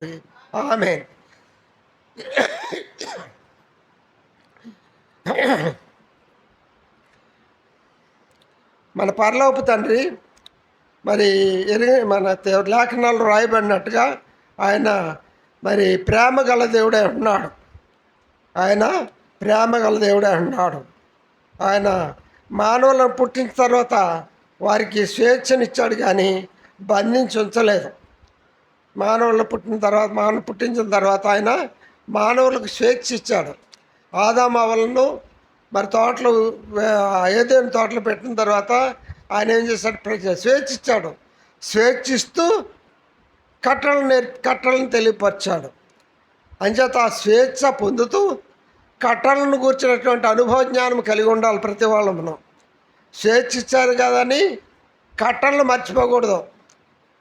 ఆమేన్. మన పరలోకపు తండ్రి మరి మన లేఖనాలు రాయబడినట్టుగా ఆయన మరి ప్రేమ గల దేవుడే ఉన్నాడు. ఆయన ప్రేమ గల దేవుడే ఉన్నాడు. ఆయన మానవులను పుట్టించిన తర్వాత వారికి స్వేచ్ఛనిచ్చాడు, కానీ బంధించి ఉంచలేదు. మానవులను పుట్టించిన తర్వాత ఆయన మానవులకు స్వేచ్ఛ ఇచ్చాడు. ఆదాము అవ్వలను మరి తోటలు ఏదైనా తోటలు పెట్టిన తర్వాత ఆయన ఏం చేశాడు? స్వేచ్ఛ ఇచ్చాడు. స్వేచ్ఛ ఇస్తూ కట్టలను తెలియపరిచాడు. అంచేత ఆ స్వేచ్ఛ పొందుతూ కట్టలను కూర్చున్నటువంటి అనుభవ జ్ఞానం కలిగి ఉండాలి ప్రతి వాళ్ళను. స్వేచ్ఛ ఇచ్చారు కదని కట్టలను మర్చిపోకూడదు.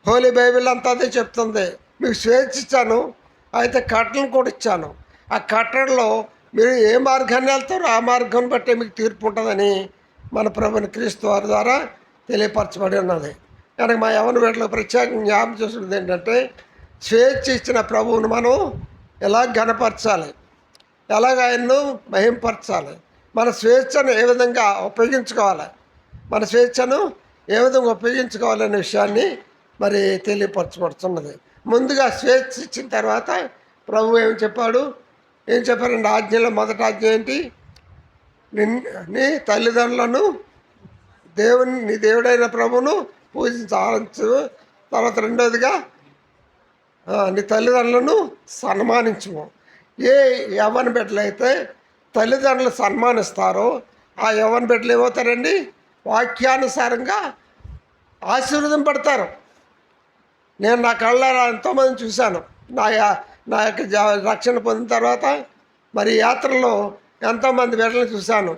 హోలీ బైబిల్ అంతా అదే చెప్తుంది. మీకు స్వేచ్ఛ ఇచ్చాను, అయితే కట్టలను కూడా ఇచ్చాను. ఆ కట్టడలో మీరు ఏ మార్గాన్ని వెళ్తారో ఆ మార్గం బట్టే మీకు తీర్పు ఉంటుందని మన ప్రభుని క్రీస్తు వారి ద్వారా తెలియపరచబడి ఉన్నది. కనుక మా యవన బిడ్డలకు ప్రత్యేకంగా జ్ఞాపకం చేస్తున్నది ఏంటంటే, స్వేచ్ఛ ఇచ్చిన ప్రభువును మనం ఎలా ఘనపరచాలి, ఎలాగ ఆయన్ను మహింపరచాలి, మన స్వేచ్ఛను ఏ విధంగా ఉపయోగించుకోవాలి, మన స్వేచ్ఛను ఏ విధంగా ఉపయోగించుకోవాలనే విషయాన్ని మరి తెలియపరచబడుతున్నది. ముందుగా స్వేచ్ఛ ఇచ్చిన తర్వాత ప్రభు ఏం చెప్పారండి? ఆజ్ఞలో మొదటి ఆజ్ఞ ఏంటి? నీ తల్లిదండ్రులను నీ దేవుడైన ప్రభువును పూజించు. తర్వాత రెండోదిగా నీ తల్లిదండ్రులను సన్మానించుము. ఏ యవ్వన బిడ్డలైతే తల్లిదండ్రులు సన్మానిస్తారో ఆ యవ్వన బిడ్డలు ఏమవుతారండి? వాక్యానుసారంగా ఆశీర్వదింపడతారు. నేను నా కళ్ళారా ఎంతోమందిని చూశాను. నా యొక్క రక్షణ పొందిన తర్వాత మరి యాత్రలో ఎంతోమంది బిడ్డలను చూశాను.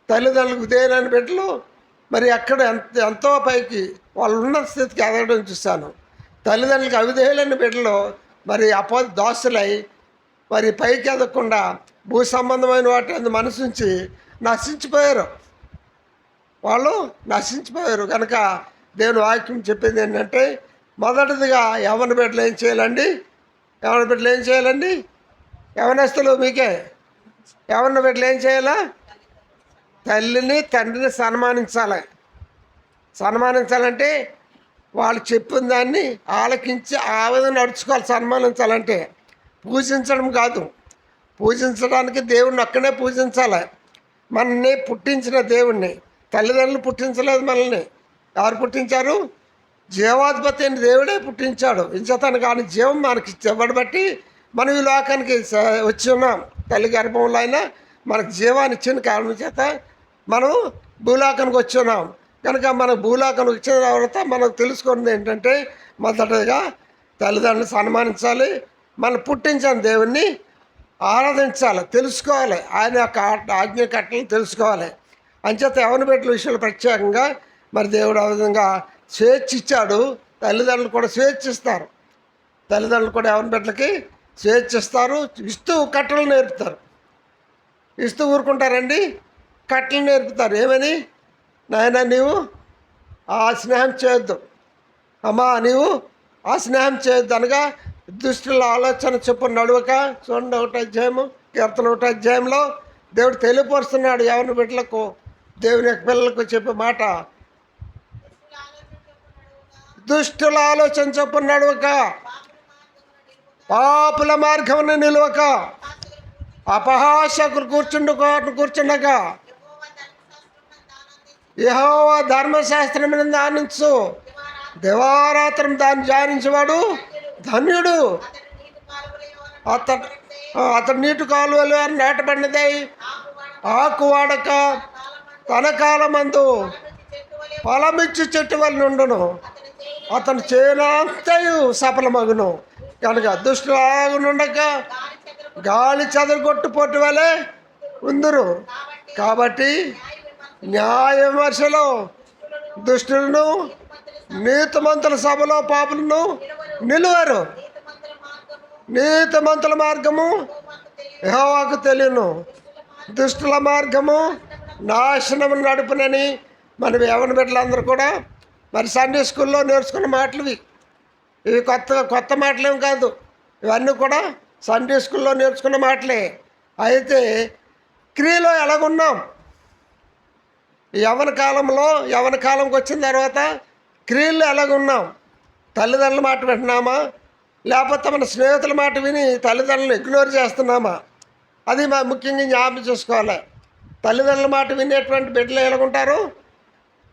తల్లిదండ్రులకు విధేయులైన బిడ్డలు మరి అక్కడ ఎంతో పైకి వాళ్ళు ఉన్నత స్థితికి ఎదగడం చూశాను. తల్లిదండ్రులకు అవిధేయులైన బిడ్డలు మరి దాసులై మరి పైకి ఎదగకుండా భూ సంబంధమైన వాటి మనసుంచి నశించిపోయారు. వాళ్ళు నశించిపోయారు. కనుక దేవుని వాక్యం చెప్పింది ఏంటంటే, మొదటిదిగా యవ్వన బిడ్డలు ఏం చేయాలండి? యవనస్తులు మీకే యవ్వన బిడ్డలు ఏం చేయాలా? తల్లిని తండ్రిని సన్మానించాలంటే వాళ్ళు చెప్పిన దాన్ని ఆలకించి ఆ విధంగా నడుచుకోవాలి. సన్మానించాలంటే పూజించడం కాదు. పూజించడానికి దేవుణ్ణి ఒక్కనే పూజించాలి. మనల్ని పుట్టించిన దేవుణ్ణి. తల్లిదండ్రులు పుట్టించలేదు మనల్ని. ఎవరు పుట్టించారు? జీవాధిపతి అయిన దేవుడే పుట్టించాడు. ఇంచేతను కానీ జీవం మనకి ఇవ్వడం బట్టి మనం ఈ లోకానికి వచ్చి ఉన్నాం. తల్లి గర్భంలో అయినా మనకు జీవాన్ని ఇచ్చిన కారణం చేత మనం భూలోకానికి వచ్చి ఉన్నాం. కనుక మన భూలోకానికి వచ్చిన తర్వాత మనకు తెలుసుకున్నది ఏంటంటే, మొదటగా తల్లిదండ్రులు సన్మానించాలి, మనం పుట్టించిన దేవుణ్ణి ఆరాధించాలి, తెలుసుకోవాలి, ఆయన యొక్క ఆజ్ఞ కట్టలను తెలుసుకోవాలి. అంచేత యవ్వన బిడ్డల విషయంలో ప్రత్యేకంగా మరి దేవుడు ఆ విధంగా స్వేచ్ఛ ఇచ్చాడు. తల్లిదండ్రులు కూడా స్వేచ్ఛ ఇస్తారు. తల్లిదండ్రులు కూడా యవ్వన బిడ్డలకి స్వేచ్ఛ ఇస్తారు. ఇస్తూ కట్టలు నేర్పుతారు. ఇస్తూ ఊరుకుంటారండి, కట్టలు నేర్పుతారు. ఏమని? నాయన నీవు ఆ స్నేహం చేయొద్దు, అమ్మా నీవు ఆ స్నేహం చేయొద్దు అనగా దుష్టుల ఆలోచన చొప్పున నడవక. చూడండి 1వ అధ్యాయము కీర్తన 1వ అధ్యాయంలో దేవుడు తెలియపరుస్తున్నాడు యవ్వన బిడ్డలకు, దేవుని యొక్క పిల్లలకు చెప్పే మాట. దుష్టుల ఆలోచన చొప్పున నడవక, పాపుల మార్గమును నిలవక, అపహాసకులు కూర్చుండగా యెహోవా ధర్మశాస్త్రం ధ్యానించు. దివారాత్రం దాన్ని ధ్యానించేవాడు ధన్యుడు. అతడు నీటి కాలువలు నాటబడినదై ఆకు వాడక తన కాలమందు ఫలమిచ్చి చెట్టు వల్ల నుండును. అతను చేయనంతయు సఫలమగును. కనుక దుష్టులాగునుండక గాలి చెదరగొట్టు పొట్టు వలె ఉందురు. కాబట్టి న్యాయ విమర్శలో దుష్టులను, నీతిమంతుల సభలో పాపులను నిలువరు. నీతిమంతుల మార్గము యెహోవాకు తెలియను, దుష్టుల మార్గము నాశనము నడుపునని మన యవ్వన బిడ్డలందరూ కూడా మరి సండే స్కూల్లో నేర్చుకున్న మాటలు ఇవి కొత్త మాటలేం కాదు. ఇవన్నీ కూడా సండే స్కూల్లో నేర్చుకున్న మాటలే. అయితే క్రియలో ఎలాగున్నాం? యవ్వన కాలంకి వచ్చిన తర్వాత క్రియల్లో ఎలాగున్నాం? తల్లిదండ్రుల మాట వింటున్నామా, లేకపోతే మన స్నేహితుల మాట విని తల్లిదండ్రులను ఇగ్నోర్ చేస్తున్నామా? అది ముఖ్యంగా జ్ఞాపకం చేసుకోవాలి. తల్లిదండ్రుల మాట వినేటువంటి బిడ్డలు ఎలాగుంటారు?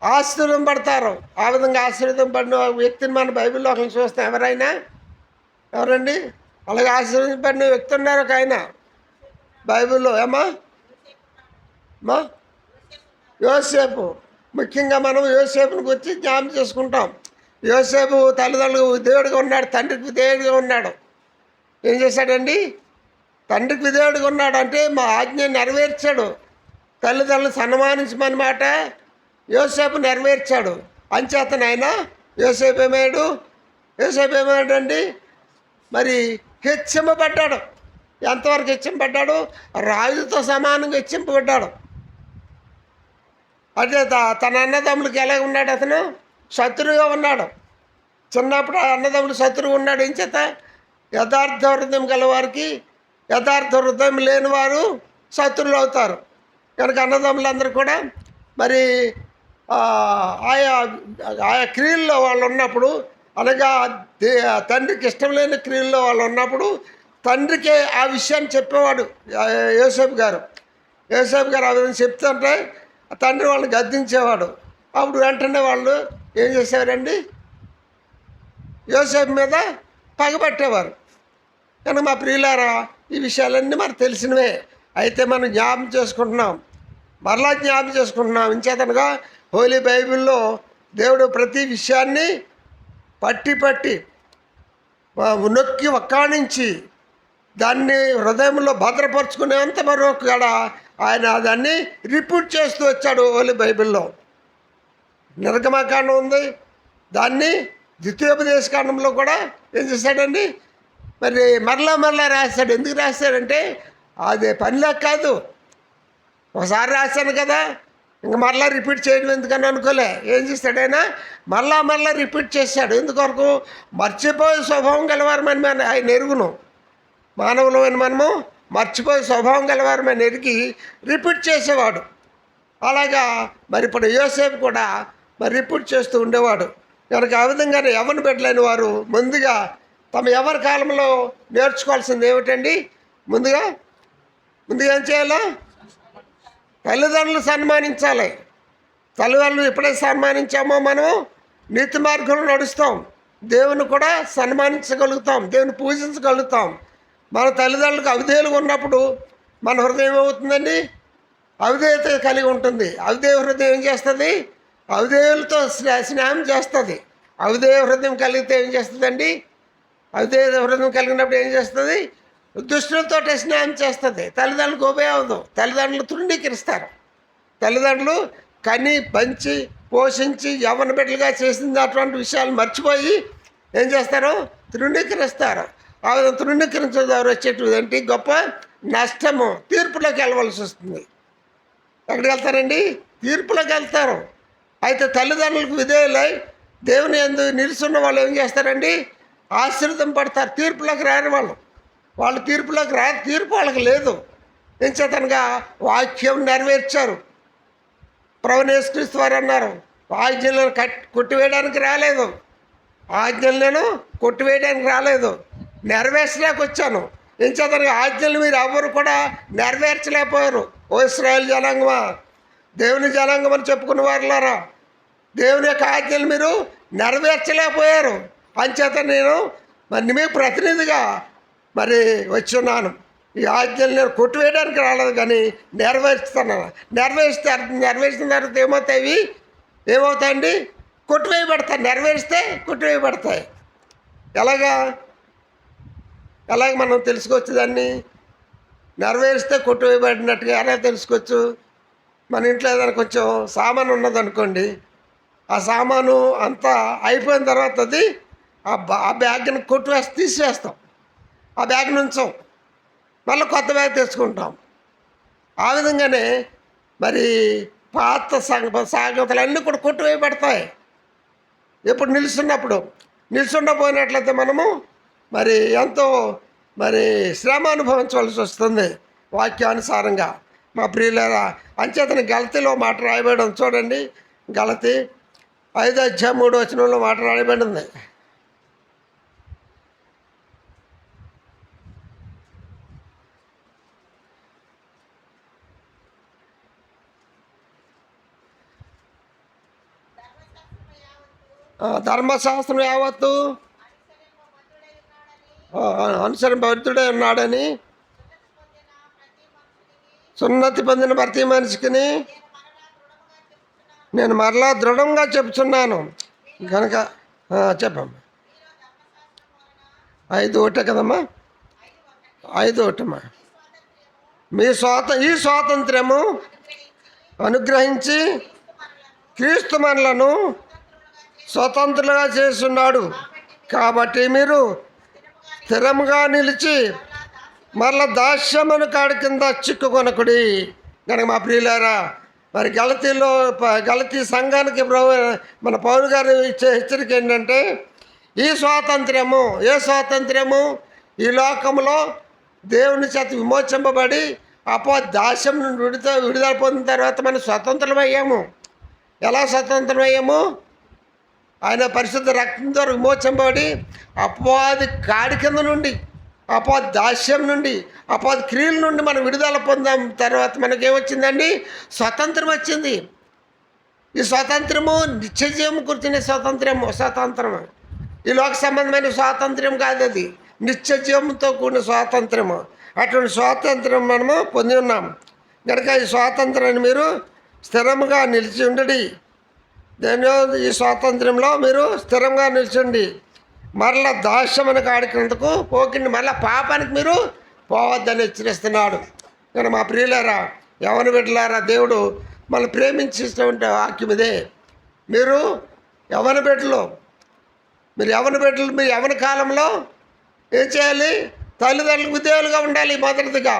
ఆశీర్వదింపడతారు. ఆ విధంగా ఆశీర్వదింపడిన వ్యక్తిని మన బైబిల్లో ఒకరిని చూస్తాం. ఎవరండి అలాగే ఆశీర్వదింపడిన వ్యక్తి ఉన్నారు ఒక ఆయన బైబిల్లో. మా యోసేపు. ముఖ్యంగా మనం యోసేపుని గురించి జ్ఞాపకం చేసుకుంటాం. యోసేపు తల్లిదండ్రులకు విధేయుడిగా ఉన్నాడు, తండ్రికి విధేయుడిగా ఉన్నాడు. ఏం చేశాడండి? తండ్రికి విధేయుడిగా ఉన్నాడు అంటే మా ఆజ్ఞ నెరవేర్చాడు. తల్లిదండ్రులు సన్మానించమని మాట యోసేపు నెరవేర్చాడు. అంచేతన ఆయన యోసేపు ఏమయ్యాడు అండి? మరి హెచ్చింపబడ్డాడు. ఎంతవరకు హెచ్చింపబడ్డాడు? రాజుతో సమానంగా హెచ్చింపబడ్డాడు. అదే తన అన్నదమ్ములకి ఎలా ఉన్నాడు? అతను శత్రువుగా ఉన్నాడు. చిన్నప్పుడు ఆ అన్నదమ్ములు శత్రువు ఉన్నాడు. ఏం చేత? యథార్థ హృదయం గలవారికి యథార్థ హృదయం లేని వారు శత్రువులు అవుతారు. కనుక అన్నదమ్ములందరూ కూడా మరి ఆయా క్రియల్లో వాళ్ళు ఉన్నప్పుడు, అనగా తండ్రికి ఇష్టం లేని క్రియల్లో వాళ్ళు ఉన్నప్పుడు తండ్రికే ఆ విషయాన్ని చెప్పేవాడు యోసేపు గారు. ఆ విధంగా చెప్తుంటే తండ్రి వాళ్ళని గద్దించేవాడు. అప్పుడు వెంటనే వాళ్ళు ఏం చేసేవారండి? యోసేపు మీద పగబట్టేవారు. కనుక మా ప్రియులారా, ఈ విషయాలన్నీ మనకు తెలిసినవే. అయితే మనం జ్ఞాపకం చేసుకుంటున్నాం, మరలా జ్ఞాపకం చేసుకుంటున్నాం. ఇంచేతనగా హోలీ బైబిల్లో దేవుడు ప్రతి విషయాన్ని పట్టి నొక్కి ఒక్కాణించి దాన్ని హృదయంలో భద్రపరుచుకునేంత మరొక కాడ ఆయన దాన్ని రిపీట్ చేస్తూ వచ్చాడు. హోలీ బైబిల్లో నిర్గమకాండం ఉంది, దాన్ని ద్వితీయోపదేశకాండంలో కూడా ఏం చేశాడండి? మరి మరలా రాశాడు. ఎందుకు రాశాడంటే అది పనిలా కాదు. ఒకసారి రాశాను కదా, ఇంక మరలా రిపీట్ చేయడం ఎందుకని అనుకోలే. ఏం చేశాడైనా మరలా రిపీట్ చేశాడు. ఎందుకొరకు? మర్చిపోయే స్వభావం గలవారమని ఆయన ఎరుగును. మానవులమైన మనము మర్చిపోయే స్వభావం గలవారమని ఎరిగి రిపీట్ చేసేవాడు. అలాగా మరి ఇప్పుడు యోసేపు కూడా మరి రిపీట్ చేస్తూ ఉండేవాడు. కనుక ఆ విధంగానే యవ్వన బిడ్డలైన వారు ముందుగా తమ యవ్వన కాలంలో నేర్చుకోవాల్సింది ఏమిటండి? ముందుగా ఏం చేయాలా? తల్లిదండ్రులు సన్మానించాలి. తల్లిదండ్రులు ఎప్పుడైతే సన్మానించామో మనం నీతి మార్గంలో నడుస్తాం, దేవుని కూడా సన్మానించగలుగుతాం, దేవుని పూజించగలుగుతాం. మన తల్లిదండ్రులకు అవిధేయులుగా ఉన్నప్పుడు మన హృదయం ఏమవుతుందండి? అవిధేయత కలిగి ఉంటుంది. అవిధేయ హృదయం ఏం చేస్తుంది? అవిధేయులతో స్నేహం చేస్తుంది. అవిధేయ హృదయం కలిగితే ఏం చేస్తుందండి? అవిధేయ హృదయం కలిగినప్పుడు ఏం చేస్తుంది? దుష్టులతో స్నేహం చేస్తుంది. తల్లిదండ్రులకు ఉపయోగం. తల్లిదండ్రులు తృణీకరిస్తారు. తల్లిదండ్రులు కని పంచి పోషించి యవ్వన బిడ్డలుగా చేసిన అటువంటి విషయాలు మర్చిపోయి ఏం చేస్తారు? తృణీకరిస్తారు. ఆ విధంగా తృణీకరించడం ద్వారా వచ్చేటువంటి గొప్ప నష్టము, తీర్పులోకి వెళ్ళవలసి వస్తుంది. ఎక్కడికి వెళ్తారండి? తీర్పులోకి వెళ్తారు. అయితే తల్లిదండ్రులకు విధేయులై దేవుని యందు నిలుచున్న వాళ్ళు ఏం చేస్తారండి? ఆశీర్వదింపడతారు. తీర్పులోకి రాని వాళ్ళు తీర్పులోకి తీర్పు వాళ్ళకి లేదు. ఏం చేతనగా వాక్యం నెరవేర్చారు. ప్రభువైన యేసుక్రీస్తు వారు అన్నారు, ఆజ్ఞలను కొట్టివేయడానికి రాలేదు, నెరవేర్చలేక వచ్చాను. ఏం చేతనగా ఆజ్ఞలు మీరు ఎవ్వరు కూడా నెరవేర్చలేకపోయారు. ఓ ఇశ్రాయేలు జనాంగమా, దేవుని జనాంగం అని చెప్పుకున్న వారులారా, దేవుని యొక్క ఆజ్ఞలు మీరు నెరవేర్చలేకపోయారు. అంచేత నేను మరి మీకు ప్రతినిధిగా మరి వచ్చున్నాను. ఈ ఆజ్ఞలు నేను కొట్టివేయడానికి రాలేదు, కానీ నెరవేర్చుతున్నాను. నెరవేర్చిన తర్వాత ఏమవుతాయండి? కొట్టివేయబడతాయి. నెరవేరిస్తే కొట్టివేయబడతాయి. ఎలాగ మనం తెలుసుకోవచ్చు దాన్ని? నెరవేరిస్తే కొట్టివేయబడినట్టుగా ఎలా తెలుసుకోవచ్చు? మన ఇంట్లో ఏదైనా కొంచెం సామాను ఉన్నదనుకోండి, ఆ సామాను అంతా అయిపోయిన తర్వాత అది ఆ బ్యాగ్ని కొట్టివేసి తీసివేస్తాం. ఆ బ్యాగ్ నుంచాం, మళ్ళీ కొత్త బ్యాగ్ తెచ్చుకుంటాం. ఆ విధంగానే మరి పాత సాగతలన్నీ కూడా కొట్టివేయబడతాయి. ఎప్పుడు నిలుస్తున్నప్పుడు. నిలుస్తుండపోయినట్లయితే మనము మరి ఎంతో మరి శ్రమ అనుభవించవలసి వస్తుంది వాక్యానుసారంగా. మా ప్రియులారా, అంచేతని గలతీలో మాట రాయబడడం చూడండి. గలతీ 5:3 మాట రాయబడింది. ధర్మశాస్త్రం యావత్తు అనుసరింపబద్ధుడై ఉన్నాడని సున్నతి పొందిన ప్రతి మనిషికి నేను మరలా దృఢంగా చెప్తున్నాను కనుక. చెప్పమ్మా. 5:1 కదమ్మా, 5:1. ఈ స్వాతంత్ర్యము అనుగ్రహించి క్రీస్తు మనలను స్వతంత్రులుగా చేస్తున్నాడు. కాబట్టి మీరు స్థిరముగా నిలిచి మరలా దాస్యమును కాడి కింద చిక్కుకొనకుడి. కనుక మా ప్రియులారా, మరి గలతీ సంఘానికి మన పౌలు గారు ఇచ్చే హెచ్చరిక ఏంటంటే, ఈ స్వాతంత్ర్యము, ఏ స్వాతంత్ర్యము? ఈ లోకంలో దేవుని చేత విమోచింపబడి దాస్యం నుండి విడుదల పొందిన తర్వాత మనం స్వతంత్రమయ్యాము. ఎలా స్వతంత్రమయ్యాము? ఆయన పరిశుద్ధ రక్తం ద్వారా విమోచింపబడి అపవాది కాడి కింద నుండి, దాస్యం నుండి, క్రియల నుండి మనం విడుదల పొందాం. తర్వాత మనకేమొచ్చిందండి? స్వతంత్రం వచ్చింది. ఈ స్వాతంత్రము నిత్యజీవం కూర్చునే స్వాతంత్రము. ఈ లోక సంబంధమైన స్వాతంత్ర్యం కాదు, అది నిత్య జీవంతో కూడిన స్వాతంత్రము. అటువంటి స్వాతంత్రం మనము పొంది ఉన్నాం కనుక ఈ స్వాతంత్రాన్ని మీరు స్థిరముగా నిలిచి ఉండడి. ఈ స్వాతంత్ర్యంలో మీరు స్థిరంగా నిల్చుండి మరలా దాస్యమును కాడికినందుకు పోకిండి, మరలా పాపానికి మీరు పోవద్దని హెచ్చరిస్తున్నాడు. కానీ మా ప్రియులారా, యవన బిడ్డలారా, దేవుడు మనల్ని ప్రేమించేటువంటి వాక్యం ఇదే. మీరు యవన బిడ్డలు, మీరు యవన కాలంలో ఏం చేయాలి? తల్లిదండ్రులకు విధేయులుగా ఉండాలి మొదటిదిగా.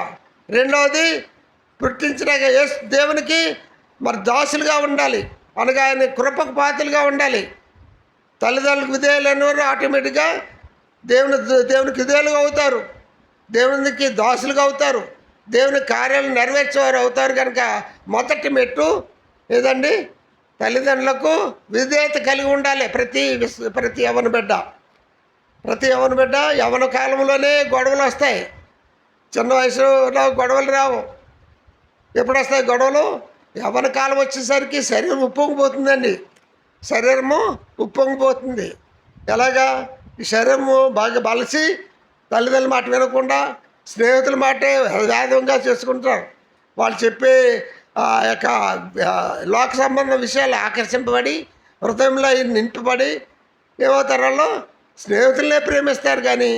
రెండవది, పుట్టించినాక దేవునికి మరి దాసులుగా ఉండాలి, అనగా ఆయన కృపకు పాత్రలుగా ఉండాలి. తల్లిదండ్రులకు విధేయులైన వారు ఆటోమేటిక్గా దేవునికి విధేయులుగా అవుతారు, దేవునికి దాసులుగా అవుతారు, దేవుని కార్యాలను నెరవేర్చేవారు అవుతారు. కనుక మొదటి మెట్టు ఏదండి? తల్లిదండ్రులకు విధేయత కలిగి ఉండాలి. ప్రతి యవన బిడ్డ యవన కాలంలోనే గొడవలు వస్తాయి. చిన్న వయసులో గొడవలు రావు. ఎప్పుడు వస్తాయి గొడవలు? యవన కాలం వచ్చేసరికి శరీరం ఉప్పొంగిపోతుందండి. శరీరము ఉప్పొంగిపోతుంది. ఎలాగా? ఈ శరీరము బాగా బలసి తల్లిదండ్రుల మాట వినకుండా స్నేహితుల మాటే వేదంగా చేసుకుంటారు. వాళ్ళు చెప్పే యొక్క లోక సంబంధ విషయాలు ఆకర్షింపబడి హృదయంలో నింపబడి ఏమవుతారు? వాళ్ళు స్నేహితులనే ప్రేమిస్తారు, కానీ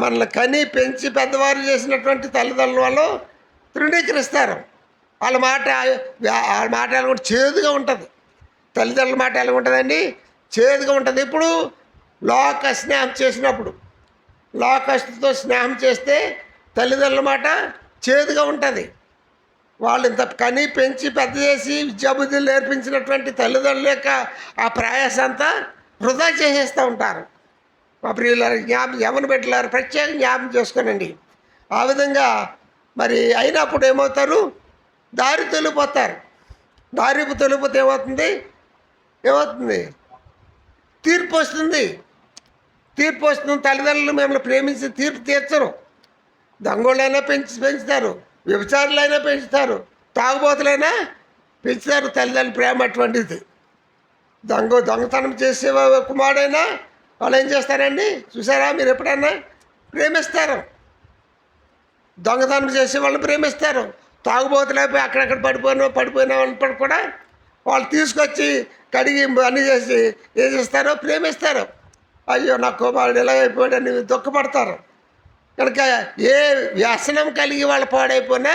మనల్ని కని పెంచి పెద్దవారు చేసినటువంటి తల్లిదండ్రుల వాళ్ళు తృణీకరిస్తారు. వాళ్ళ మాట ఎలా కూడా చేదుగా ఉంటుంది. తల్లిదండ్రుల మాట ఎలా ఉంటుందండి? చేదుగా ఉంటుంది. ఇప్పుడు లోక స్నేహం చేసినప్పుడు, లోకస్తుతో స్నేహం చేస్తే తల్లిదండ్రుల మాట చేదుగా ఉంటుంది. వాళ్ళు ఇంత కని పెంచి పెద్ద చేసి విద్యాబుద్ధులు నేర్పించినటువంటి తల్లిదండ్రుల యొక్క ఆ ప్రయాస అంతా వృధా చేసేస్తూ ఉంటారు. మా ప్రియులారు యవన బిడ్డలారు ప్రత్యేకంగా జ్ఞాపకం చేసుకోనండి. ఆ విధంగా మరి అయినప్పుడు ఏమవుతారు? దారి తొలిపోతారు. తొలిపోతే ఏమవుతుంది? తీర్పు వస్తుంది. తల్లిదండ్రులు మిమ్మల్ని ప్రేమించి తీర్పు తీర్చరు. దొంగోళ్ళైనా పెంచుతారు, వ్యభిచారులైనా పెంచుతారు, తాగుబోతులైనా పెంచుతారు. తల్లిదండ్రుల ప్రేమ అటువంటిది. దొంగతనం చేసే కుమారుడైనా వాళ్ళు ఏం చేస్తారండి? చూసారా మీరు ఎప్పుడైనా? ప్రేమిస్తారు. దొంగతనం చేసే వాళ్ళని ప్రేమిస్తారు. తాగుబోతులైపోయి అక్కడక్కడ పడిపోయిన వాళ్ళని కూడా వాళ్ళు తీసుకొచ్చి కడిగి అన్నీ చేసి ఏం చేస్తారో? ప్రేమిస్తారు. అయ్యో నా కుమారుడు ఎలా అయిపోయాడని దుఃఖపడతారు. కనుక ఏ వ్యసనం కలిగి వాళ్ళు పాడైపోయినా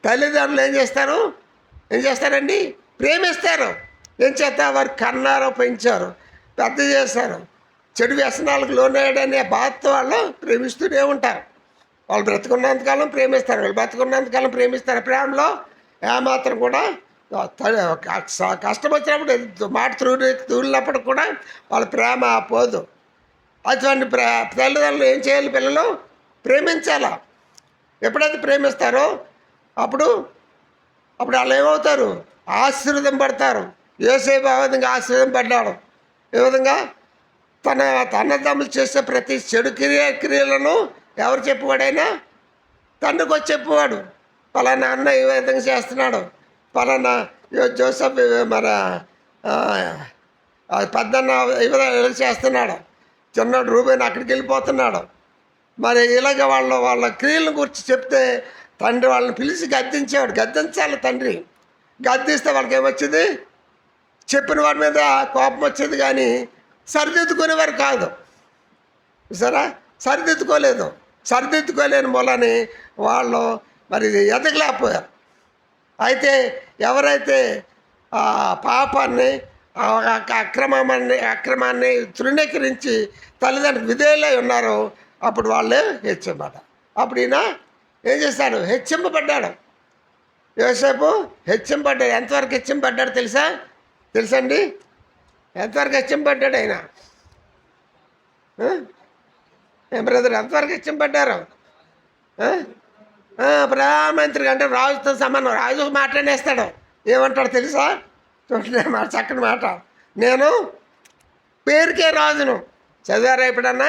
తల్లిదండ్రులు ఏం చేస్తారండి? ప్రేమిస్తారు. ఏం చేస్తా? వారు కన్నారో, పెంచారు, పెద్ద చేశారు. చెడు వ్యసనాలకు లోనయ్యాడనే బాధతో వాళ్ళు ప్రేమిస్తూనే ఉంటారు. వాళ్ళు బ్రతుకున్నంతకాలం ప్రేమిస్తారు. ప్రేమలో ఏమాత్రం కూడా కష్టం వచ్చినప్పుడు మాట తూలినప్పుడు కూడా వాళ్ళ ప్రేమ పోదు. అటువంటి తల్లిదండ్రులు ఏం చేయాలి? పిల్లలు ప్రేమించాలా. ఎప్పుడైతే ప్రేమిస్తారో అప్పుడు అప్పుడు వాళ్ళు ఏమవుతారు? ఆశీర్వదం పడతారు. యోసేపు ఆ విధంగా ఆశీర్వదం పడ్డాడు. ఏ విధంగా? తన అన్నదమ్ములు చేసే ప్రతి చెడు క్రియలను ఎవరు చెప్పేవాడైనా తండ్రికి వచ్చి చెప్పేవాడు. పలానా అన్న ఈ విధంగా చేస్తున్నాడు, పలానా జోసెఫ్ మన పెద్దన్న ఈ విధంగా చేస్తున్నాడు, చిన్నోడు రూబేన్ అక్కడికి వెళ్ళిపోతున్నాడు. మరి ఇలాగ వాళ్ళ క్రియలను గురించి చెప్తే తండ్రి వాళ్ళని పిలిచి గద్దించేవాడు. గద్దించాలి తండ్రి. గద్దిస్తే వాళ్ళకి ఏమొచ్చింది? చెప్పిన వాడి మీద కోపం వచ్చేది, కానీ సరిదిద్దుకునేవారు కాదు. సరే, సరిదిద్దుకోలేని మూలని వాళ్ళు మరి ఎదగలేకపోయారు. అయితే ఎవరైతే పాపాన్ని అక్రమాన్ని తృణీకరించి తల్లిదండ్రులు విధేయులై ఉన్నారో అప్పుడు వాళ్ళే హెచ్చింపడ్డారు. అప్పుడు ఈయన ఏం చేశాడు? హెచ్చింపబడ్డాడు. యోసేపు హెచ్చింపడ్డాడు. ఎంతవరకు హెచ్చింపడ్డాడు తెలుసండి? ఎంతవరకు హెచ్చింపడ్డాడు ఆయన? ఏం బ్రదర్, ఎంతవరకు హెచ్చింపడ్డారు? ప్రధానమంత్రి అంటే రాజుతో సమానం. రాజు మాట్లాడేస్తాడు. ఏమంటాడు తెలుసా? చూడండి మాట, చక్కని మాట. నేను పేరుకే రాజును. చదివారా ఎప్పుడన్నా?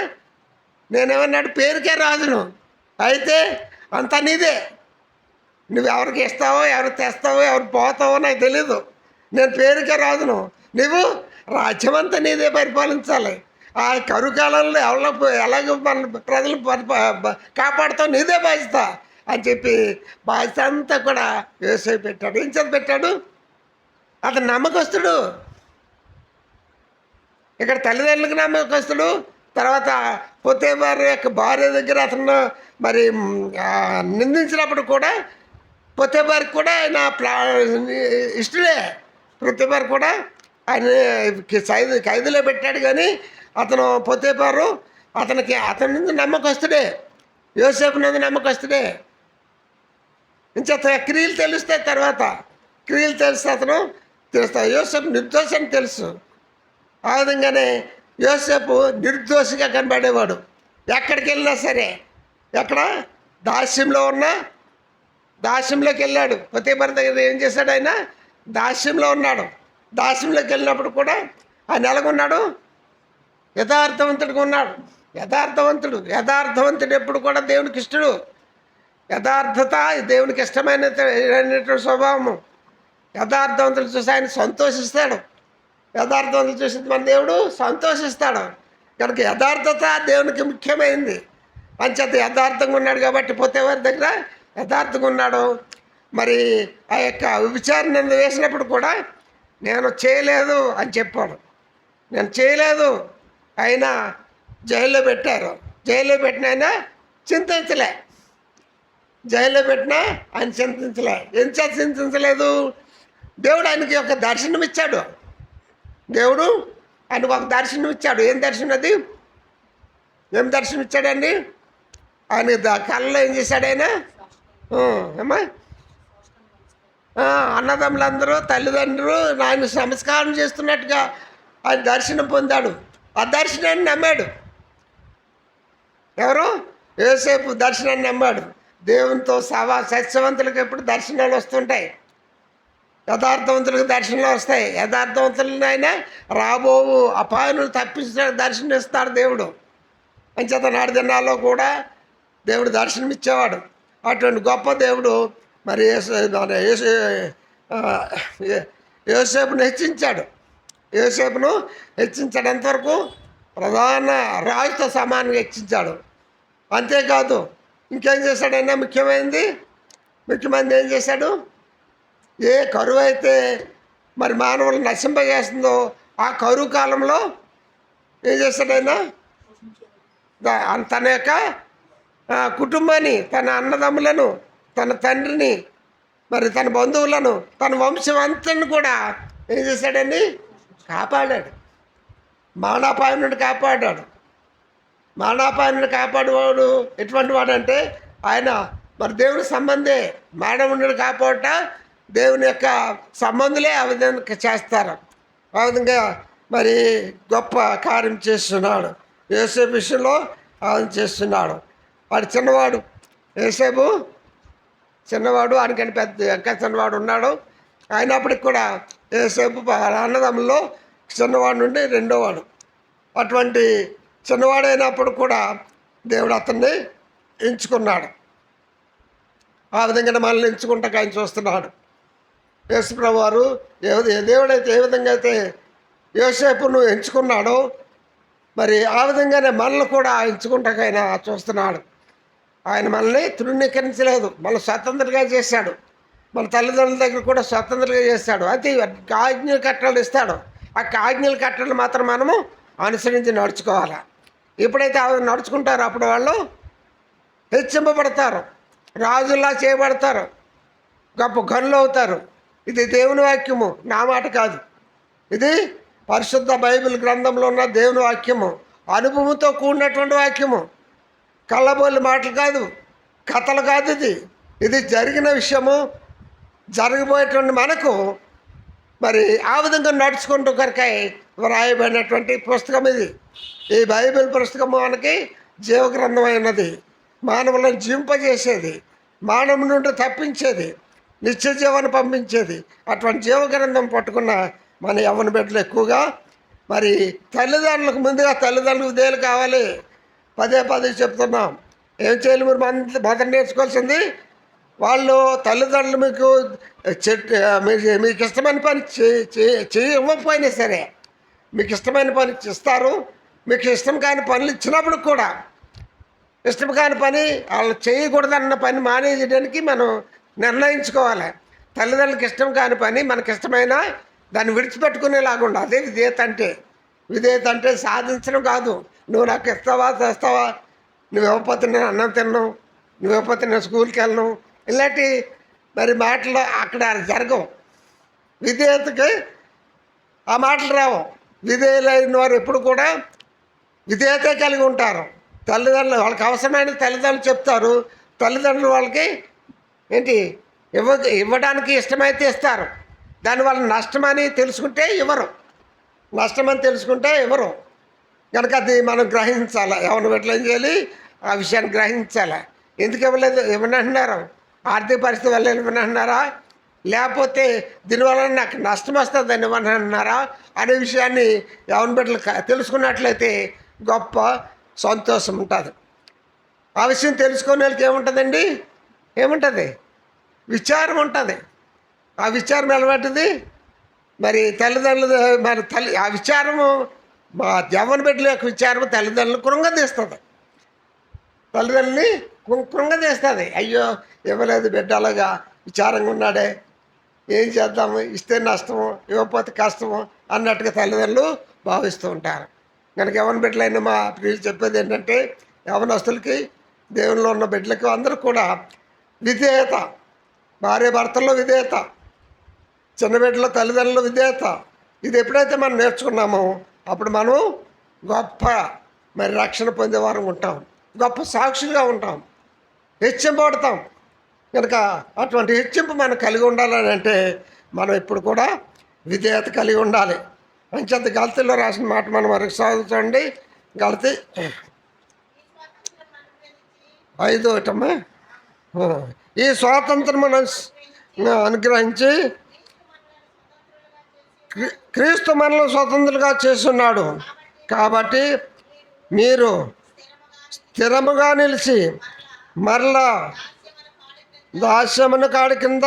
నేనేమన్నాడు? పేరుకే రాజును, అయితే అంతా నీదే. నువ్వు ఎవరికి ఇస్తావో, ఎవరు తెస్తావో, ఎవరు పోతావో నాకు తెలీదు. నేను పేరుకే రాజును, నువ్వు రాజ్యమంతా నీదే పరిపాలించాలి. ఆ కరువు కాలంలో ఎలాగో మన ప్రజలు కాపాడుతావు, నీదే బాధ్యత అని చెప్పి బాధ్యత అంతా కూడా యోసేపు పెట్టాడు. ఏం చేత పెట్టాడు? అతను నమ్మకస్తుడు. ఇక్కడ తల్లిదండ్రులకు నమ్మకస్తుడు. తర్వాత పొతీఫరు యొక్క భార్య దగ్గర అతను మరి నిందించినప్పుడు కూడా పొతీఫరుకి కూడా ఆయన ఇష్టడే. పొతీఫరు కూడా ఆయన ఖైదులో పెట్టాడు, కానీ అతను పొతీఫరు అతని నుండి నమ్మకస్తుడే. యోసేపు నుండి నమ్మకస్తుడే. ఇంత క్రియలు తెలుస్తాయి. తర్వాత క్రియలు తెలిస్తే అతను తెలుస్తాడు. యోసేపు నిర్దోషని తెలుసు. ఆ విధంగానే యోసేపు నిర్దోషిగా కనబడేవాడు. ఎక్కడికి వెళ్ళినా సరే, ఎక్కడ దాస్యంలోకి వెళ్ళాడు. పొతీఫరు దగ్గర ఏం చేశాడు? ఆయన దాస్యంలో ఉన్నాడు. దాస్యంలోకి వెళ్ళినప్పుడు కూడా ఆయన ఎలాగున్నాడు? యథార్థవంతుడిగా ఉన్నాడు. యథార్థవంతుడు ఎప్పుడు కూడా దేవునికి ఇష్టడు. యథార్థత దేవునికి ఇష్టమైన స్వభావము. యథార్థవంతులు చూసి ఆయన సంతోషిస్తాడు. యథార్థవంతులు చూసి మన దేవుడు సంతోషిస్తాడు. కనుక యథార్థత దేవునికి ముఖ్యమైంది. అంచేత యథార్థంగా ఉన్నాడు కాబట్టి పొతీఫరు దగ్గర యథార్థంగా ఉన్నాడు. మరి ఆ యొక్క విచారణ వేసినప్పుడు కూడా నేను చేయలేదు అని చెప్పాడు. నేను చేయలేదు. అయినా జైల్లో పెట్టారు. జైల్లో పెట్టిన ఆయన చింతించలే. ఎంత చింతించలేదు? దేవుడు ఆయనకి ఒక దర్శనం ఇచ్చాడు. ఏం దర్శనం అది? ఏం దర్శనం ఇచ్చాడండి? ఆయన కళ్ళలో ఏం చేశాడు? ఆయన ఏమ్మా అన్నదమ్ములందరూ తల్లిదండ్రులు ఆయన నమస్కారం చేస్తున్నట్టుగా ఆయన దర్శనం పొందాడు. ఆ దర్శనాన్ని నమ్మాడు. ఎవరు? యోసేపు దర్శనాన్ని నమ్మాడు. దేవునితో సత్యవంతులకు ఎప్పుడు దర్శనాలు వస్తుంటాయి, యథార్థవంతులకు దర్శనాలు వస్తాయి. యథార్థవంతులను ఆయన రాబోవు అపాయను తప్పించడానికి దర్శనం ఇస్తాడు దేవుడు. అంచేత నాడు దినాల్లో కూడా దేవుడు దర్శనం ఇచ్చేవాడు. అటువంటి గొప్ప దేవుడు మరి యోసేపును హెచ్చించాడు. ఎంతవరకు? ప్రధాన రాజుతో సమానంగా హెచ్చించాడు. అంతేకాదు ఇంకేం చేశాడైనా? ముఖ్యమైనది ఏం చేశాడు? ఏ కరువు అయితే మరి మానవులు నశింపజేస్తుందో ఆ కరువు కాలంలో ఏం చేశాడైనా? తన యొక్క కుటుంబాన్ని, తన అన్నదమ్ములను, తన తండ్రిని, మరి తన బంధువులను, తన వంశం అంతని కూడా ఏం చేశాడండి? కాపాడాడు. మానవాపాయం నుండి కాపాడాడు. కాపాడేవాడు ఎటువంటి వాడంటే ఆయన మరి దేవుని సంబంధే. మానవుడిని కాపాడట దేవుని యొక్క సంబంధులే ఆ విధంగా చేస్తారు. ఆ విధంగా మరి గొప్ప కార్యం చేస్తున్నాడు. యోసేపు విషయంలో ఆలోచన చేస్తున్నాడు. వాడు చిన్నవాడు, యోసేపు చిన్నవాడు, ఆయనకంటే పెద్ద ఇంకా చిన్నవాడు ఉన్నాడు. అయినప్పటికి కూడా యోసేపు అన్నదమ్ముల్లో చిన్నవాడు నుండి రెండోవాడు. అటువంటి చిన్నవాడైనప్పుడు కూడా దేవుడు అతన్ని ఎంచుకున్నాడు. ఆ విధంగా మనల్ని ఎంచుకుంటాక ఆయన చూస్తున్నాడు. యేసుప్రభు వారు దేవుడైతే ఏ విధంగా అయితే యోసేపును ఎంచుకున్నాడో మరి ఆ విధంగానే మనల్ని కూడా ఎంచుకుంటాక ఆయన చూస్తున్నాడు. ఆయన మనల్ని తృణీకరించలేదు, మనల్ని స్వతంత్రంగా చేశాడు. మన తల్లిదండ్రుల దగ్గర కూడా స్వతంత్రంగా చేశాడు. అయితే ఆజ్ఞల కట్టలు ఇస్తాడు. ఆ ఆజ్ఞల కట్టలు మాత్రం మనము అనుసరించి నడుచుకోవాలి. ఎప్పుడైతే నడుచుకుంటారో అప్పుడు వాళ్ళు హెచ్చింపబడతారు, రాజుల్లా చేయబడతారు, గొప్ప గనులు అవుతారు. ఇది దేవుని వాక్యము, నా మాట కాదు. ఇది పరిశుద్ధ బైబిల్ గ్రంథంలో ఉన్న దేవుని వాక్యము, అనుభవంతో కూడినటువంటి వాక్యము. కళ్ళబోలి మాటలు కాదు, కథలు కాదు. ఇది జరిగిన విషయము. జరగబోయేటువంటి మనకు మరి ఆ విధంగా నడుచుకుంటూ కొరకై వ్రాయబడినటువంటి పుస్తకం ఇది. ఈ బైబిల్ పుస్తకం మనకి జీవగ్రంథమై ఉన్నది. మానవులను జీవింపజేసేది, మానవు నుండి తప్పించేది, నిత్య జీవాన్ని పంపించేది. అటువంటి జీవగ్రంథం పట్టుకున్న మన యవ్వన బిడ్డలు ఎక్కువగా మరి తల్లిదండ్రులకు ముందుగా తల్లిదండ్రులకు విధేయులు కావాలి. పదే పదే చెప్తున్నాం. ఏం చేయాలి? మీరు మొదట నేర్చుకోవాల్సింది, వాళ్ళు తల్లిదండ్రులు మీకు ఇష్టమైన పని ఇవ్వకపోయినా సరే మీకు ఇష్టమైన పని ఇస్తారు. మీకు ఇష్టం కాని పనులు ఇచ్చినప్పుడు కూడా ఇష్టం కాని పని వాళ్ళు చేయకూడదన్న పని మానేయడానికి మనం నిర్ణయించుకోవాలి. తల్లిదండ్రులకు ఇష్టం కాని పని మనకి ఇష్టమైన దాన్ని విడిచిపెట్టుకునేలాగుండా. అదే విధేయత అంటే. విధేయత అంటే సాధించడం కాదు. నువ్వు నాకు ఇస్తావా చేస్తావా, నువ్వు ఇవ్వకపోతే నేను అన్నం తిన్నాను, నువ్వు ఇవ్వకపోతే నేను స్కూల్కి వెళ్ళను, ఇలాంటి మరి మాటలు అక్కడ జరగవు. విధేయతకి ఆ మాటలు రావు. విధేయులైన వారు ఎప్పుడు కూడా విధేయత కలిగి ఉంటారు. తల్లిదండ్రులు వాళ్ళకి అవసరమైన తల్లిదండ్రులు చెప్తారు. తల్లిదండ్రులు వాళ్ళకి ఇవ్వడానికి ఇష్టమైతే ఇస్తారు. దానివల్ల నష్టమని తెలుసుకుంటే ఇవ్వరు. నష్టమని తెలుసుకుంటే ఇవ్వరు. కనుక అది మనం గ్రహించాలి. ఎవరిని ఎట్లా చేయాలి? ఆ విషయాన్ని గ్రహించాలి. ఎందుకు ఇవ్వలేదు? ఇవ్వనంటున్నారు. ఆర్థిక పరిస్థితి వల్ల ఇవ్వనంటున్నారా, లేకపోతే దీనివల్ల నాకు నష్టం వస్తుందని ఇవ్వనంటున్నారా అనే విషయాన్ని ఎవరి బిడ్డలు తెలుసుకున్నట్లయితే గొప్ప సంతోషం ఉంటుంది. ఆ విషయం తెలుసుకునే వాళ్ళకి ఏముంటుందండి? ఏముంటుంది? విచారం ఉంటుంది. ఆ విచారం ఎలాంటిది? మరి తల్లిదండ్రులు ఆ విచారము మా యవ్వన బిడ్డల యొక్క విచారము తల్లిదండ్రులు కృంగదీస్తుంది. తల్లిదండ్రులని కృంగదీస్తుంది. అయ్యో ఇవ్వలేదు బిడ్డ, అలాగా విచారంగా ఉన్నాడే, ఏం చేద్దాము, ఇస్తే నష్టము, ఇవ్వకపోతే కష్టము అన్నట్టుగా తల్లిదండ్రులు భావిస్తూ ఉంటారు. కనుక యవ్వన బిడ్డలైన మా ప్రియులు చెప్పేది ఏంటంటే, యవ్వనస్తులకి, దేవునిలో ఉన్న బిడ్డలకి అందరూ కూడా విధేయత, భార్య భర్తల్లో విధేయత, చిన్న బిడ్డల తల్లిదండ్రుల విధేయత, ఇది ఎప్పుడైతే మనం నేర్చుకున్నామో అప్పుడు మనం గొప్ప మరి రక్షణ పొందేవారం ఉంటాం, గొప్ప సాక్షులుగా ఉంటాం, హెచ్చింపబడతాం. కనుక అటువంటి హెచ్చింపు మనం కలిగి ఉండాలని అంటే మనం ఇప్పుడు కూడా విధేయత కలిగి ఉండాలి. అంచేత గల్తీలో రాసిన మాట మనం వరకు చదువుతాండి. గల్తీ 5:1. ఈ స్వాతంత్రం అనుగ్రహించి క్రీస్తు మనల్ని స్వతంత్రులుగా చేస్తున్నాడు. కాబట్టి మీరు స్థిరముగా నిలిచి మరలా దాస్యమున కాడి కింద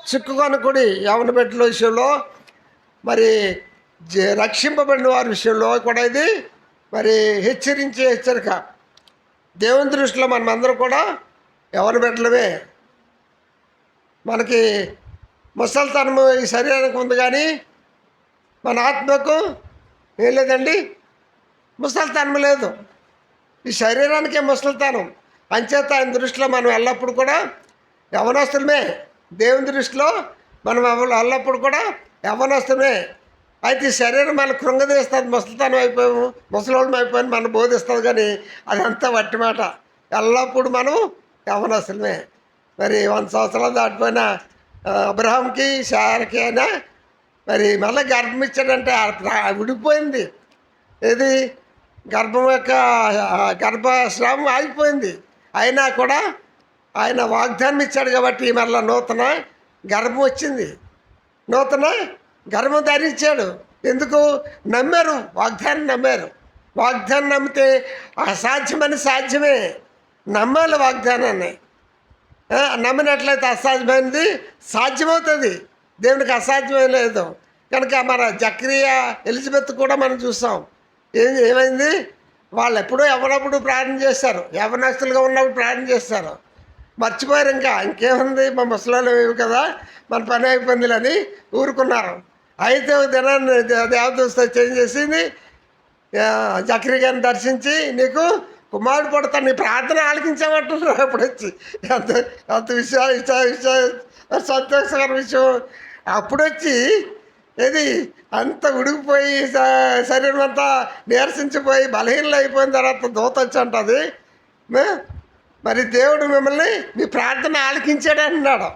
చిక్కుకొనకుడి. యవ్వన బిడ్డల విషయంలో మరి రక్షింపబడిన వారి విషయంలో కూడా ఇది మరి హెచ్చరించే హెచ్చరిక. దేవుని దృష్టిలో మనమందరం కూడా యవ్వన బిడ్డలమే. మనకి ముసలితనము ఈ శరీరానికి ఉంది, కానీ మన ఆత్మకు ఏం లేదండి, ముసలితనం లేదు. ఈ శరీరానికే ముసలితనం. అంచేత ఆయన దృష్టిలో మనం ఎల్లప్పుడు కూడా యవ్వనస్తులమే. దేవుని దృష్టిలో మనం ఎల్లప్పుడు కూడా యవ్వనస్తులమే. అయితే ఈ శరీరం మన కృంగదీస్తుంది. ముసలితనం అయిపోయాము, ముసలోళ్ళం అయిపోయాము మనం బోధిస్తుంది, కానీ అదంతా వట్టి మాట. ఎల్లప్పుడు మనం యవ్వనస్తులమే. మరి 100 సంవత్సరాలు దాటిపోయిన అబ్రహాంకి శారాకి అయినా మరి మళ్ళీ గర్భం ఇచ్చాడంటే విడిపోయింది. ఏది గర్భం యొక్క గర్భస్రావం ఆగిపోయింది. అయినా కూడా ఆయన వాగ్దానం ఇచ్చాడు కాబట్టి మళ్ళీ నూతన గర్భం వచ్చింది, నూతన గర్భం ధరించాడు. ఎందుకు? నమ్మారు, వాగ్దానం నమ్మారు. వాగ్దానం నమ్మితే అసాధ్యమని సాధ్యమే. నమ్మాలి వాగ్దానాన్ని. నమ్మినట్లయితే అసాధ్యమైనది సాధ్యమవుతుంది. దేవునికి అసాధ్యమే లేదు. కనుక మన జకరియా ఎలిజబెత్ కూడా మనం చూసాం. ఏమైంది? వాళ్ళు ఎప్పుడూ ఎవరప్పుడు ప్రార్థన చేస్తారు, యవనస్తులుగా ఉన్నప్పుడు ప్రార్థన చేస్తారు, మర్చిపోయారు. ఇంకేముంది, మా ముసలాళ్ళు ఏమి కదా, మన పని అయిపోయిందిలని ఊరుకున్నారు. అయితే దినాన్ని దేవదూత చేంజ్ చేసింది, జకరియా దర్శించి నీకు కుమారుడు పడతాను, నీ ప్రార్థన ఆలకించామంటున్నారు. అప్పుడు వచ్చి ఎంత ఎంత సంతోషకర విషయం. అప్పుడు వచ్చి ఇది అంత ఉడికిపోయి శరీరం అంతా నీరసించిపోయి బలహీనలు అయిపోయిన తర్వాత దూత వచ్చి అంటుంది, మరి దేవుడు మిమ్మల్ని మీ ప్రార్థన ఆలకించాడు అంటున్నాడు.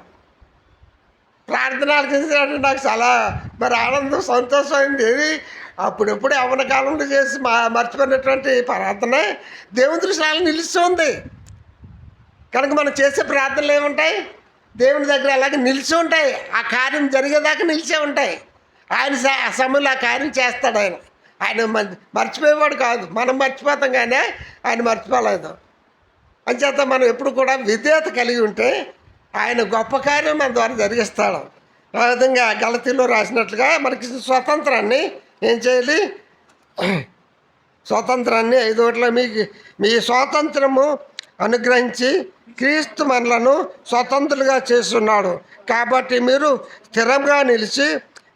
ప్రార్థన ఆలకించాడంటే నాకు చాలా మరి ఆనందం, సంతోషం అయింది. ఏది అప్పుడెప్పుడు యవ్వన కాలంలో చేసి మర్చిపోయినటువంటి ప్రార్థన దేవుని దృష్టిలో నిలుస్తుంది. కనుక మనం చేసే ప్రార్థనలు ఏముంటాయి? దేవుని దగ్గర అలాగే నిలిచి ఉంటాయి. ఆ కార్యం జరిగేదాకా నిలిచే ఉంటాయి. ఆయన ఆ సమయంలో ఆ కార్యం చేస్తాడు. ఆయన మర్చిపోయేవాడు కాదు. మనం మర్చిపోతాం కానీ ఆయన మర్చిపోలేదు. అంచేత మనం ఎప్పుడు కూడా విధేయత కలిగి ఉంటే ఆయన గొప్ప కార్యం మన ద్వారా జరిగిస్తాడు. ఆ విధంగా గలతీలో రాసినట్లుగా మనకి స్వతంత్రాన్ని ఏం చేయాలి? స్వాతంత్రాన్ని 5 మీకు మీ స్వాతంత్రము అనుగ్రహించి క్రీస్తు మనలను స్వతంత్రులుగా చేస్తున్నాడు. కాబట్టి మీరు స్థిరంగా నిలిచి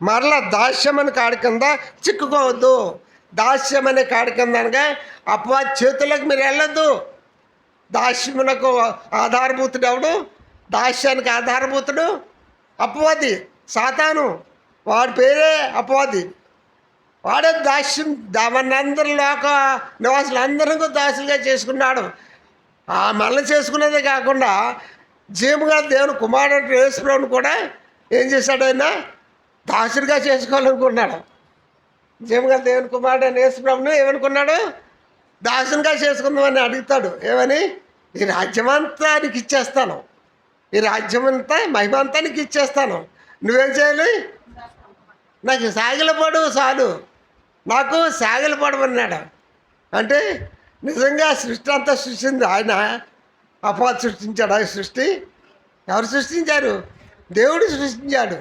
మరలా దాస్యమని కాడి కింద చిక్కుకోవద్దు. దాస్యమనే కాడి కింద అనగా అపవాది చేతులకు మీరు వెళ్ళొద్దు. దాస్యమునకు ఆధారభూతుడు ఎవడు? దాస్యానికి ఆధారభూతుడు అపవాది, సాతాను. వాడి పేరే అపవాది. వాడే దాస్యం మనందరి లోక నివాసులందరికీ దాసులుగా చేసుకున్నాడు. మనల్ని చేసుకున్నదే కాకుండా జీవముగా దేవుని కుమారుడు యేసుప్రభువుని కూడా ఏం చేశాడు? ఆయన దాసుడిగా చేసుకోవాలనుకున్నాడు. జీవముగా దేవుని కుమారుడు యేసుప్రభువుని ఏమనుకున్నాడు? దాసునిగా చేసుకుందామని అడుగుతాడు. ఏమని? ఈ రాజ్యమంతా నీకు ఇచ్చేస్తాను, ఈ రాజ్యమంతా మహిమంతా నీకు ఇచ్చేస్తాను, నువ్వేం చేయాలి? నాకు సాగిలపడు చాలు, నాకు సాగిలపడమన్నాడు. అంటే నిజంగా సృష్టి అంతా సృష్టింది ఆయన. అపవాది సృష్టించాడు. ఆ సృష్టి ఎవరు సృష్టించారు? దేవుడు సృష్టించాడు.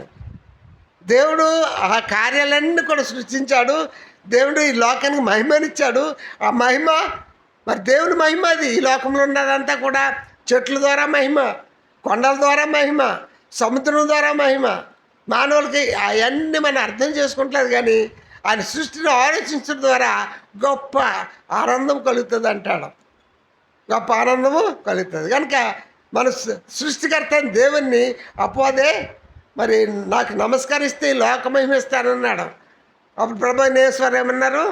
దేవుడు ఆ కార్యాలన్నీ కూడా సృష్టించాడు. దేవుడు ఈ లోకానికి మహిమనిచ్చాడు. ఆ మహిమ మరి దేవుని మహిమ అది. ఈ లోకంలో ఉన్నదంతా కూడా చెట్ల ద్వారా మహిమ, కొండల ద్వారా మహిమ, సముద్రం ద్వారా మహిమ. మానవులకి అవన్నీ మనం అర్థం చేసుకుంటలేదు కానీ ఆయన సృష్టిని ఆలోచించడం ద్వారా గొప్ప ఆనందం కలుగుతుంది అంటాడు. గొప్ప ఆనందము కలుగుతుంది. కనుక మన సృష్టికర్త దేవుణ్ణి అపోదే మరి నాకు నమస్కరిస్తే లోకమహిమిస్తానన్నాడు. అప్పుడు ప్రభు నేశ్వరు ఏమన్నారు?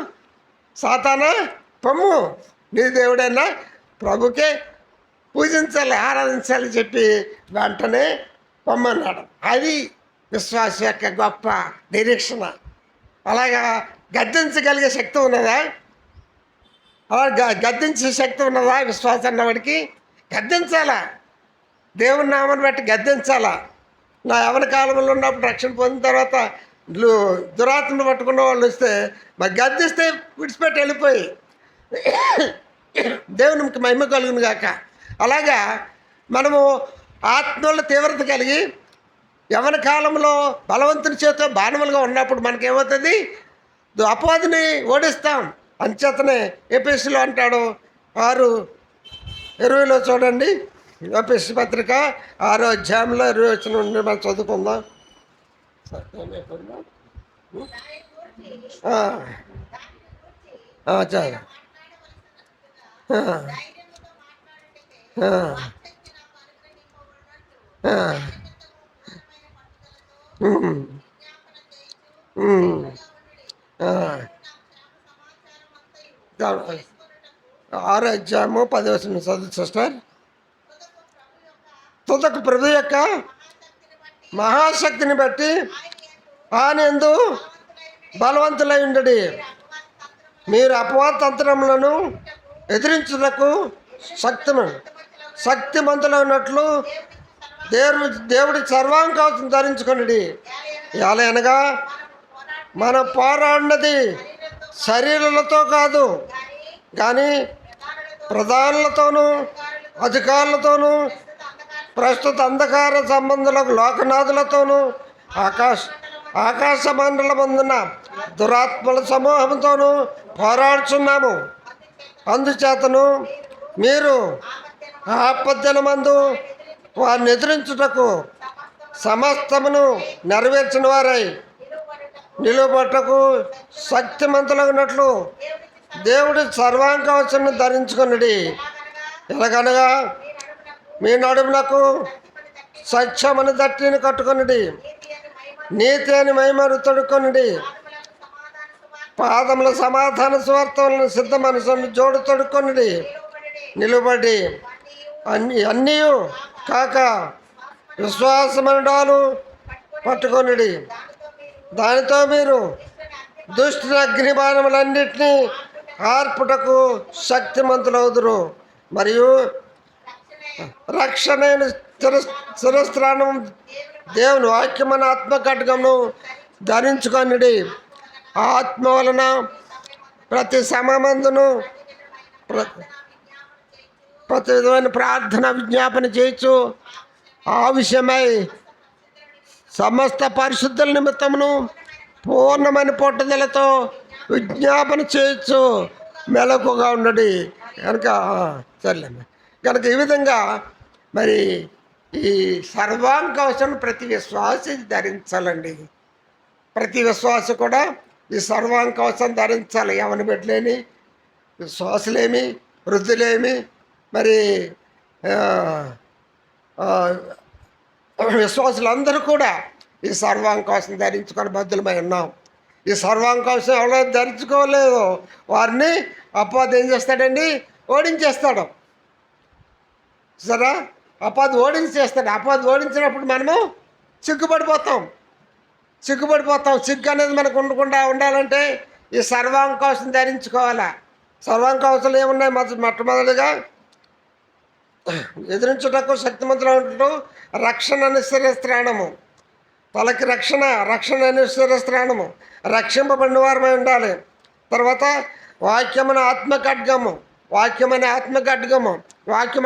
సాతానా పొమ్ము, నీ దేవుడైనా ప్రభుకే పూజించాలి, ఆరాధించాలి చెప్పి వెంటనే పొమ్మన్నాడు. అది విశ్వాస యొక్క గొప్ప నిరీక్షణ. అలాగా గద్దించగలిగే శక్తి ఉన్నదా? అలా గద్దించే శక్తి ఉన్నదా? విశ్వాసం అన్నవాడికి గద్దించాలా, దేవుని నామని బట్టి గద్దించాలా. నా యవన కాలంలో ఉన్నప్పుడు రక్షణ పొందిన తర్వాత దురాత్మను పట్టుకున్న వాళ్ళు వస్తే మరి గద్దిస్తే విడిచిపెట్టి వెళ్ళిపోయి దేవునికి మహిమ కలుగును గాక. అలాగా మనము ఆత్మల తీవ్రత కలిగి యవన కాలంలో బలవంతుని చేత బాణములుగా ఉన్నప్పుడు మనకేమవుతుంది? అపవాదిని ఓడిస్తాం. అంచేతనే ఎపిఎస్సిలో అంటాడు 6:20 చూడండి. ఎపిఎస్సి పత్రిక 6వ అధ్యాయంలో 20 నుండి మనం చదువుకుందాం. చాలు. ఆరో అధ్యాయము 10వ చదువు సిస్టర్. తుదకు ప్రభు యొక్క మహాశక్తిని బట్టి ఆయన యందు బలవంతులై ఉండడి. మీరు అపవాద తంత్రములను ఎదిరించుటకు శక్తిమంతులు ఉన్నట్లు దేవుడి సర్వాంకవచం ధరించుకొనిడి. ఎలా అనగా మనం పోరాడినది శరీరాలతో కాదు, కానీ ప్రధానులతోనూ అధికారులతోనూ ప్రస్తుత అంధకార సంబంధులకు లోకనాథులతోనూ ఆకాశ మండలమందున దురాత్మల సమూహంతోనూ పోరాడుచున్నాము. అందుచేతను మీరు ఆపద్దనమందు వారిని ఎదిరించుటకు సమస్తమును నెరవేర్చిన వారై నిలువబట్టకు శక్తిమంతులగినట్లు దేవుడి సర్వాంకవచం ధరించుకొనిడి. ఎలాగనగా మీ నడుములకు సత్యమని దట్టిని కట్టుకొనిడి, నీతి అని మహిమను తొడుక్కొనిడి, పాదముల సమాధాన సువార్తలను సిద్ధ మనసును జోడు తొడుక్కొనిడి. నిలుబడి అన్నీ కాక విశ్వాసమనడాలు పట్టుకొనిడి. దానితో మీరు దుష్టుల అగ్నిబాణములన్నిటినీ ఆర్పుటకు శక్తిమంతులవుదురు. మరియు రక్షణైన శిరస్త్రాణం దేవుని వాక్యమైన ఆత్మ ఖడ్గమును ధరించుకొనిడి. ఆత్మ వలన ప్రతి సమమందును ప్రతి విధమైన ప్రార్థన విజ్ఞాపన చేయొచ్చు. ఆ విషయమై సమస్త పరిశుద్ధుల నిమిత్తమును పూర్ణమైన పట్టుదలతో విజ్ఞాపన చేయొచ్చు. మెలకుగా ఉండడి కనుక సర్లేమ్మా. కనుక ఈ విధంగా మరి ఈ సర్వాంకవచం ప్రతి విశ్వాసి ధరించాలండి. ప్రతి విశ్వాసి కూడా ఈ సర్వాంకవచం ధరించాలి. ఎవరిని పెట్టలేని విశ్వాసులేమి, వృద్ధులేమి, మరి విశ్వాసులందరూ కూడా ఈ సర్వాంకవచం ధరించుకొని బద్దులమై ఉన్నాం. ఈ సర్వాంకవచం ఎవరైతే ధరించుకోలేదో వారిని అపవాది ఏం చేస్తాడండి? ఓడించేస్తాడు. సరే, అపవాది ఓడించేస్తాడు. అపవాది ఓడించినప్పుడు మనము సిగ్గుపడిపోతాం. సిగ్గు అనేది మనకు ఉండకుండా ఉండాలంటే ఈ సర్వాంకవచం ధరించుకోవాలా. సర్వాంకవచలు ఏమున్నాయి? మొట్టమొదటిగా ఎదిరించుటకు శక్తిమంతులు ఉంటూ రక్షణ నిశ్చరస్త్రాణము. తలకి రక్షణ నిశ్చరస్త్రాణము, రక్షింపబడిన వారమై ఉండాలి. తర్వాత వాక్యమైన ఆత్మఖడ్గము. వాక్యం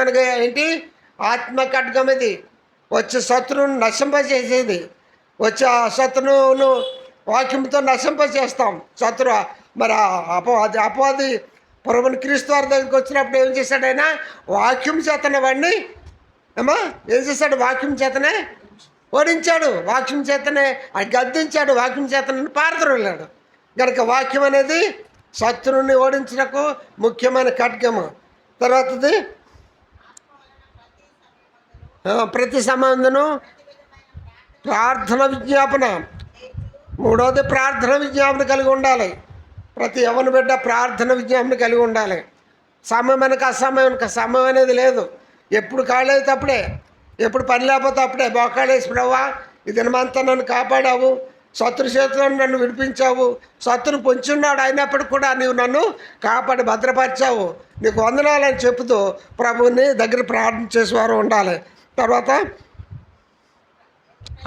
అనగా ఏంటి? ఆత్మఖడ్గం. ఇది వచ్చే శత్రువును నశింపజేసేది. వచ్చే ఆ శత్రువును వాక్యంతో నశింపజేస్తాం. మరి అపవాది ప్రభుని క్రీస్తు వారి దగ్గరికి వచ్చినప్పుడు ఏం చేశాడు? ఆయన వాక్యం చేతనే వాడిని ఏం చేశాడు? వాక్యం చేతనే ఓడించాడు. వాక్యం చేతనే గద్దించాడు. వాక్యం చేతనే పారద్రోలాడు. కనుక వాక్యం అనేది శత్రువుని ఓడించడానికి ముఖ్యమైన ఖడ్గము. తర్వాతది ప్రతి సంబంధను ప్రార్థన విజ్ఞాపన. మూడవది ప్రార్థన విజ్ఞాపన కలిగి ఉండాలి. ప్రతి యవ్వన బిడ్డ ప్రార్థన విజ్ఞాపన కలిగి ఉండాలి. సమయానికి సమయం అనేది లేదు. ఎప్పుడు కాలేదు అప్పుడే, ఎప్పుడు పని లేకపోతే అప్పుడే మోకాళ్ళేసి ప్రభువా ఈ దినమంతా నన్ను కాపాడావు, శత్రు చేతిలో నన్ను విడిపించావు, శత్రువు పొంచున్నాడు అయినప్పటికి కూడా నీవు నన్ను కాపాడి భద్రపరిచావు, నీకు వందనాలని చెబుతూ ప్రభువుని దగ్గర ప్రార్థన చేసేవారు ఉండాలి. తర్వాత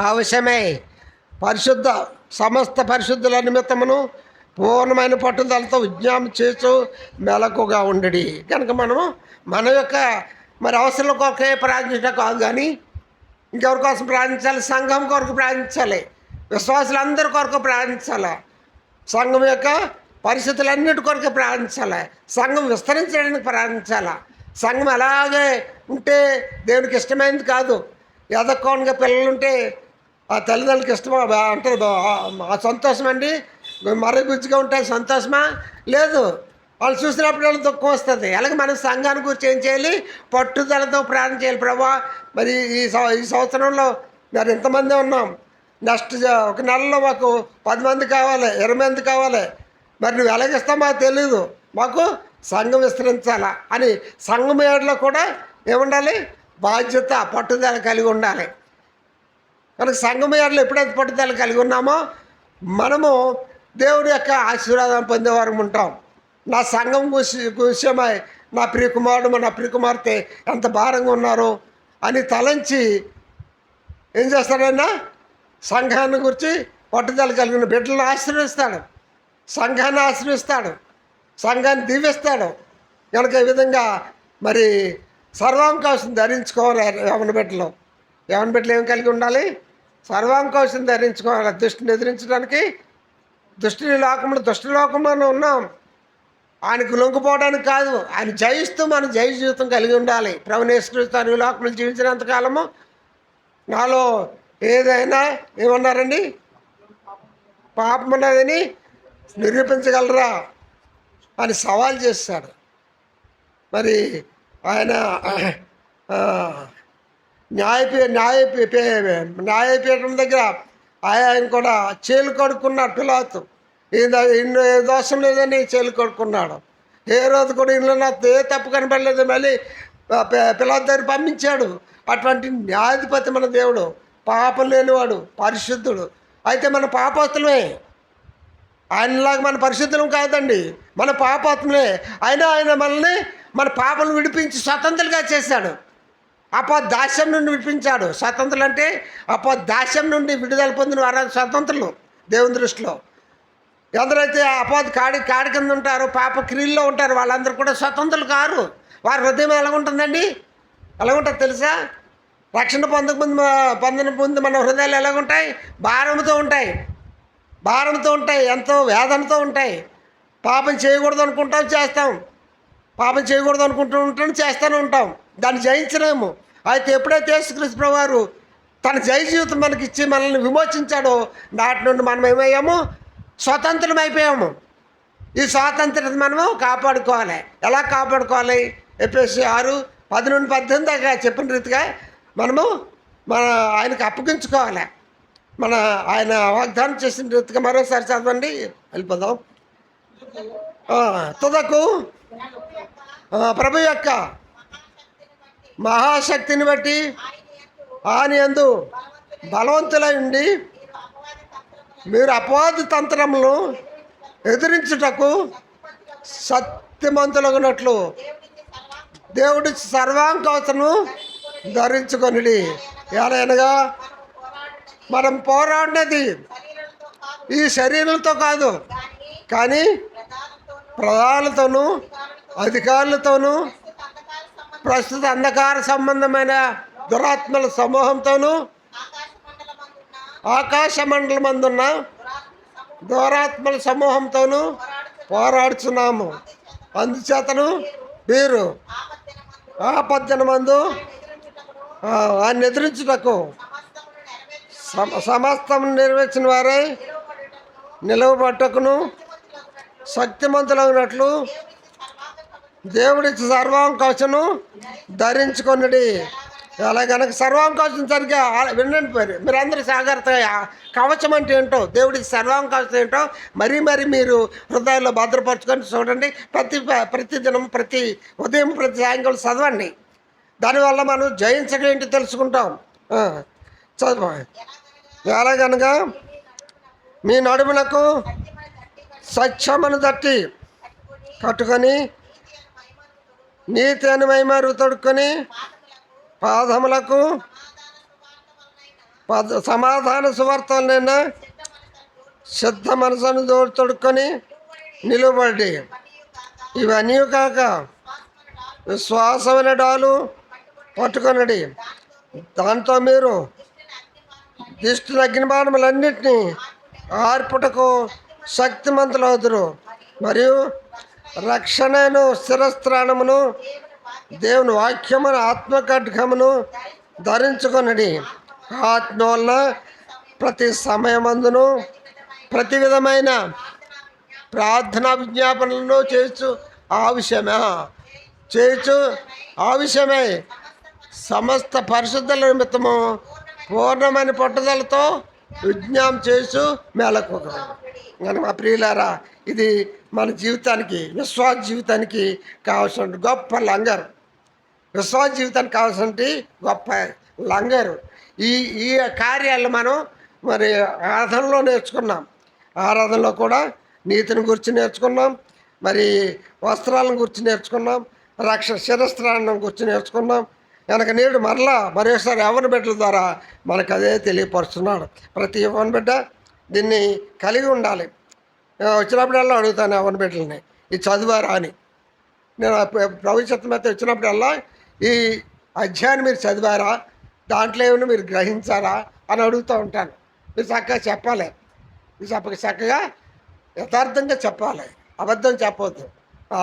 అవశ్యమై సమస్త పరిశుద్ధుల నిమిత్తమును పూర్ణమైన పట్టుదలతో విజ్ఞాపన చేస్తూ మెలకుగా ఉండడి. కనుక మనము మన యొక్క మరి అవసరాల కొరకే ప్రార్థించడం కాదు, కానీ ఇంకెవరి కోసం ప్రార్థించాలి? సంఘం కొరకు ప్రార్థించాలి. విశ్వాసులందరి కొరకు ప్రార్థించాలి. సంఘం యొక్క పరిస్థితులన్నిటి కొరకు ప్రార్థించాలి. సంఘం విస్తరించడానికి ప్రార్థించాలి. సంఘం అలాగే ఉంటే దేవునికి ఇష్టమైనది కాదు. ఎదక్కోనగా పిల్లలుంటే ఆ తల్లిదండ్రులకి ఇష్టమా అంటారు, ఆ సంతోషం అండి. మరీ గుజ్జుగా ఉంటే సంతోషమా? లేదు. వాళ్ళు చూసినప్పుడు వాళ్ళు దుఃఖం వస్తుంది. అలాగే మనం సంఘాన్ని గురించి ఏం చేయాలి? పట్టుదలతో ప్రార్థన చేయాలి. ప్రభా మరి ఈ సంవత్సరంలో మరి ఎంతమంది ఉన్నాం, నెక్స్ట్ ఒక నెలలో మాకు 10 మంది కావాలి, 20 మంది కావాలి, మరి నువ్వు ఎలాగిస్తావు మాకు తెలీదు, మాకు సంఘం విస్తరించాలా అని సంఘం ఏడలో కూడా ఏముండాలి? బాధ్యత, పట్టుదల కలిగి ఉండాలి. కనుక సంఘం ఏడలో ఎప్పుడైతే పట్టుదల కలిగి ఉన్నామో మనము దేవుడి యొక్క ఆశీర్వాదం పొందేవారు ఉంటాం. నా సంఘం విషయమై నా ప్రియకుమారుడు నా ప్రియకుమార్తె ఎంత భారంగా ఉన్నారు అని తలంచి ఏం చేస్తాడైనా సంఘాన్ని గురించి పట్టుదల కలిగిన బిడ్డలను ఆశీర్వదిస్తాడు, సంఘాన్ని ఆశీర్వదిస్తాడు, సంఘాన్ని దీవిస్తాడు. కనుక ఈ విధంగా మరి సర్వాంకాశం ధరించుకోవాలి. యవన బిడ్డలు ఏం కలిగి ఉండాలి? సర్వాంకాశం ధరించుకోవాలి. దుష్టిని ఎదిరించడానికి. దుష్టి లోకంలో ఉన్నాం. ఆయనకు లొంగిపోవడానికి కాదు, ఆయన జయిస్తూ మనం జయ జీవితం కలిగి ఉండాలి. ప్రభువు యేసు క్రీస్తు ఈ లోకంలో జీవించినంతకాలము నాలో ఏదైనా ఏమన్నారండి? పాపం ఉన్నదని నిరూపించగలరా అని సవాల్ చేస్తాడు. మరి ఆయన న్యాయపీఠం దగ్గర ఆయన కూడా చేలు కడుక్కున్నాడు. పిలాతు ఇన్నో ఏ దోషం లేదని చేలు కడుక్కున్నాడు. ఏ రోజు కూడా ఇంట్లో నాకు ఏ తప్పు కనపడలేదు, మళ్ళీ పిలాతు దగ్గర పంపించాడు. అటువంటి న్యాయాధిపతి మన దేవుడు, పాపం లేనివాడు, పరిశుద్ధుడు. అయితే మన పాపాత్తులమే, ఆయనలాగా మన పరిశుద్ధులం కాదండి, మన పాపాత్మలే. అయినా ఆయన మనల్ని మన పాపను విడిపించి స్వతంత్రులుగా చేశాడు. దాస్యం నుండి విడిపించాడు. స్వతంత్రులు అంటే దాస్యం నుండి విడుదల పొందిన వారు స్వతంత్రులు దేవుని దృష్టిలో. ఎందరైతే కాడి కింద ఉంటారో, పాప క్రియల్లో ఉంటారు, వాళ్ళందరూ కూడా స్వతంత్రులు కారు. వారి హృదయం ఎలాగుంటుందండి? ఎలాగుంటుంది తెలుసా? రక్షణ పొందిన ముందు మన హృదయాలు ఎలాగుంటాయి? భారంతో ఉంటాయి, ఎంతో వేదనతో ఉంటాయి. పాపం చేయకూడదు అనుకుంటాం, చేస్తాం. పాపం చేయకూడదు అనుకుంటూ చేస్తూనే ఉంటాం. దాన్ని జయించలేము. అయితే ఎప్పుడైతే యేసుక్రీస్తు ప్రభువారు తన జయ జీవితం మనకిచ్చి మనల్ని విమోచించాడో, నాటి నుండి మనం ఏమయ్యాము? స్వతంత్రం అయిపోయాము. ఈ స్వాతంత్రత మనము కాపాడుకోవాలి. ఎలా కాపాడుకోవాలి? ఎఫెసీ 6:10-18 దాకా చెప్పిన రీతిగా మనము ఆయనకు అప్పగించుకోవాలి. ఆయన వాగ్దానం చేసిన రీతిగా మరోసారి చదవండి, వెళ్ళిపోదాం. తుదకు ప్రభు యొక్క మహాశక్తిని బట్టి ఆయన యందు బలవంతులై ఉండి మీరు అపవాది తంత్రములను ఎదిరించుటకు శక్తిమంతులగునట్లు దేవుడి సర్వాంకవచను ధరించుకొనిడి. ఎలాగనగా మనం పోరాడినది ఈ శరీరంతో కాదు, కానీ ప్రధానులతోనూ అధికారులతోనూ ప్రస్తుత అంధకార సంబంధమైన దురాత్మల సమూహంతోనూ ఆకాశ మండలమందున్న దురాత్మల సమూహంతోనూ పోరాడుచున్నాము. అందుచేతను మీరు ఆపద్దనమందు ఆయన ఎదిరించుటకు సమస్తం నెరవేర్చిన వారే నిలవబట్టకును శక్తిమంతులైనట్లు దేవుడిచ్చి సర్వాంకవచను ధరించుకొనిడి. అలాగనక సర్వాంకవచం సరిగ్గా వినండి. మీరందరూ జాగ్రత్తగా కవచం అంటే ఏంటో, దేవుడికి సర్వాంకవచం ఏంటో మరీ మీరు హృదయాల్లో భద్రపరచుకొని చూడండి. ప్రతిదినం ప్రతి ఉదయం ప్రతి సాయంకాలం చదవండి. దానివల్ల మనం జయించడం ఏంటి తెలుసుకుంటాం. చదువు. ఎలాగనగా మీ నడుములకు సత్యమును తట్టి కట్టుకొని నీతి అని మైమారు తొడుక్కొని పాదములకు సమాధాన సువార్తలనైనా సిద్ధ మనసును తొడుక్కొని నిలువబడి ఇవన్నీ కాక విశ్వాసమైన డాలు పట్టుకొనడి. దాంతో మీరు దిష్టి అగ్నిబాణములన్నింటినీ ఆర్పుటకు శక్తిమంతులవుదురు. మరియు రక్షణను స్థిరస్త్రాణమును దేవుని వాక్యమును ఆత్మఖడ్గమును ధరించుకొనడి. ఆత్మ వలన ప్రతి సమయమందును ప్రతి విధమైన ప్రార్థనా విజ్ఞాపనలను చేయొచ్చు ఆవిషయమే సమస్త పరిశుద్ధుల నిమిత్తము పూర్ణమైన పట్టుదలతో విజ్ఞానం చేసు మేళకు. కానీ మా ప్రియులారా, ఇది మన జీవితానికి, విశ్వాస జీవితానికి కావాల్సిన గొప్ప లంగరు. విశ్వాస జీవితానికి కావాల్సిన గొప్ప లంగరు. ఈ కార్యాలు మనం మరి ఆరాధనలో నేర్చుకున్నాం. ఆరాధనలో కూడా నీతిని గురించి నేర్చుకున్నాం. మరి వస్త్రాలను గురించి నేర్చుకున్నాం, శిరస్త్రాన్నం గురించి నేర్చుకున్నాం. కనుక నేడు మరలా మరోసారి యవ్వన బిడ్డల ద్వారా మనకు అదే తెలియపరుస్తున్నాడు. ప్రతి యవ్వన బిడ్డ దీన్ని కలిగి ఉండాలి. వచ్చినప్పుడల్లా అడుగుతాను యవ్వన బిడ్డలని, ఇది చదివారా అని. నేను ప్రభుత్వం అయితే వచ్చినప్పుడల్లా ఈ అధ్యాయాన్ని మీరు చదివారా, దాంట్లో ఏమైనా మీరు గ్రహించారా అని అడుగుతూ ఉంటాను. మీరు చక్కగా చెప్పాలి, మీరు చక్కగా యథార్థంగా చెప్పాలి, అబద్ధం చెప్పవద్దు.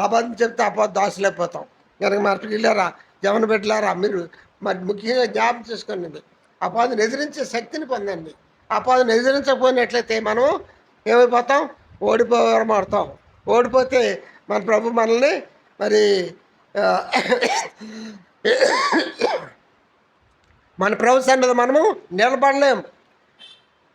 అబద్ధం చెప్తే దాసులైపోతాం. కనుక మరి పిల్లరా, యవ్వన బిడ్డలారా, మీరు మరి ముఖ్యంగా జ్ఞాపకం చేసుకోండి, అపాధను ఎదిరించే శక్తిని పొందండి. అపాధను ఎదిరించకపోయినట్లయితే మనం ఏమైపోతాం? ఓడిపోవడతాం. ఓడిపోతే మన ప్రభు మనల్ని మరి మన ప్రభు సన్నిధిలో మనము నిలబడలేం.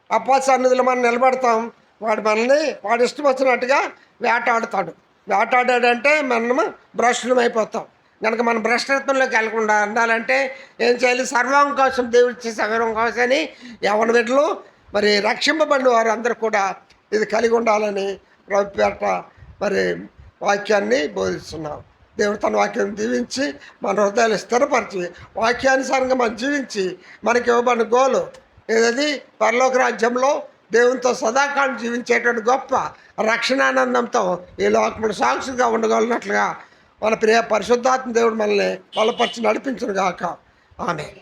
అపవాది సన్నిధిలో మనం నిలబడతాం, వాడు మనల్ని వాడు ఇష్టం వచ్చినట్టుగా వేటాడుతాడు. వేటాడాడంటే మనము భ్రష్టులం అయిపోతాం. కనుక మనం భ్రష్టత్వంలోకి వెళ్ళకుండా ఉండాలంటే ఏం చేయాలి? సర్వం కోసం దేవుడిచ్చే సర్వం కోసం అని యవ్వన బిడ్డలు మరి రక్షింపబడిన వారు అందరూ కూడా ఇది కలిగి ఉండాలని ప్రభు పేరట మరి వాక్యాన్ని బోధిస్తున్నాం. దేవుడు తన వాక్యాన్ని దీవించి మన హృదయాలు స్థిరపరిచి వాక్యానుసారంగా మనం జీవించి మనకి ఇవ్వబడిన గోలు ఏదది? పరలోక రాజ్యంలో దేవునితో సదాకాలం జీవించేటువంటి గొప్ప రక్షణానందంతో ఈ లోకములు సాక్షిగా ఉండగలిగినట్లుగా మన ప్రియ పరిశుద్ధాత్మ దేవుడు మనల్ని బలపరిచి నడిపించును గాక. ఆమేన్.